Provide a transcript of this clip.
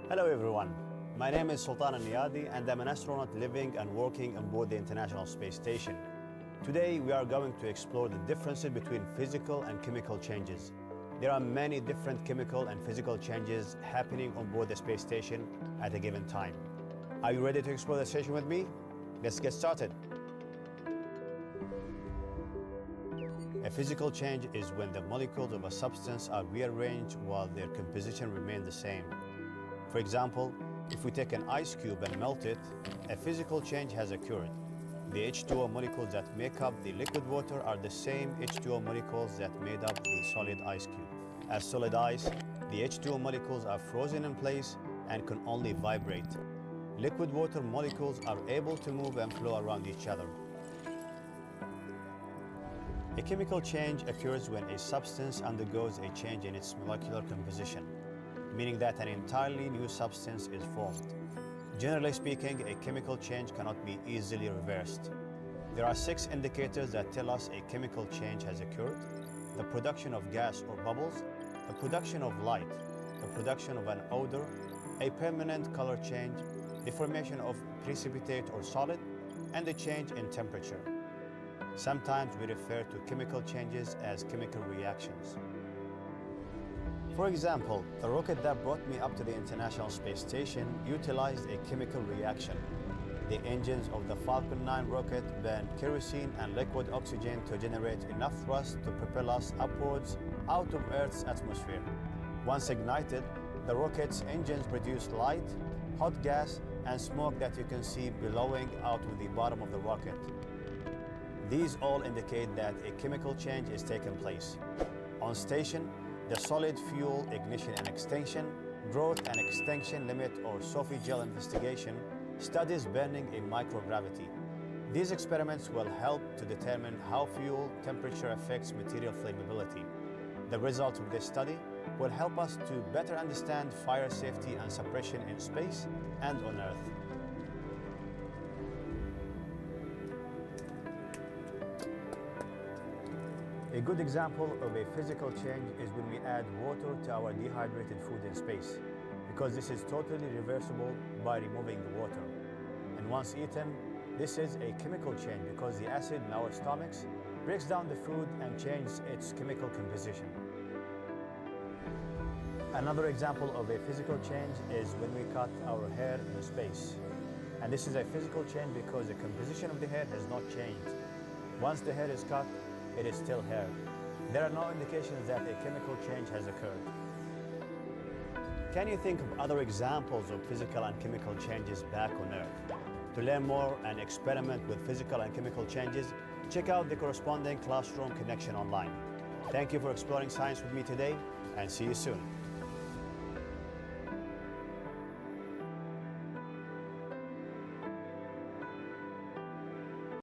Hello everyone, my name is Sultan Al-Niyadi and I'm an astronaut living and working on board the International Space Station. Today we are going to explore the differences between physical and chemical changes. There are many different chemical and physical changes happening on board the space station at a given time. Are you ready to explore the station with me? Let's get started. A physical change is when the molecules of a substance are rearranged while their composition remains the same. For example, if we take an ice cube and melt it, a physical change has occurred. The H2O molecules that make up the liquid water are the same H2O molecules that made up the solid ice cube. As solid ice, the H2O molecules are frozen in place and can only vibrate. Liquid water molecules are able to move and flow around each other. A chemical change occurs when a substance undergoes a change in its molecular composition, meaning that an entirely new substance is formed. Generally speaking, a chemical change cannot be easily reversed. There are 6 indicators that tell us a chemical change has occurred: the production of gas or bubbles, the production of light, the production of an odor, a permanent color change, the formation of precipitate or solid, and a change in temperature. Sometimes we refer to chemical changes as chemical reactions. For example, the rocket that brought me up to the International Space Station utilized a chemical reaction. The engines of the Falcon 9 rocket burned kerosene and liquid oxygen to generate enough thrust to propel us upwards out of Earth's atmosphere. Once ignited, the rocket's engines produced light, hot gas, and smoke that you can see billowing out of the bottom of the rocket. These all indicate that a chemical change is taking place. On station, the solid fuel ignition and extinction, growth and extinction limit or SOFI gel investigation studies burning in microgravity. These experiments will help to determine how fuel temperature affects material flammability. The results of this study will help us to better understand fire safety and suppression in space and on Earth. A good example of a physical change is when we add water to our dehydrated food in space, because this is totally reversible by removing the water. And once eaten, this is a chemical change because the acid in our stomachs breaks down the food and changes its chemical composition. Another example of a physical change is when we cut our hair in space. And this is a physical change because the composition of the hair has not changed. Once the hair is cut, it is still hair. There are no indications that a chemical change has occurred. Can you think of other examples of physical and chemical changes back on Earth? To learn more and experiment with physical and chemical changes, check out the corresponding classroom connection online. Thank you for exploring science with me today, and see you soon.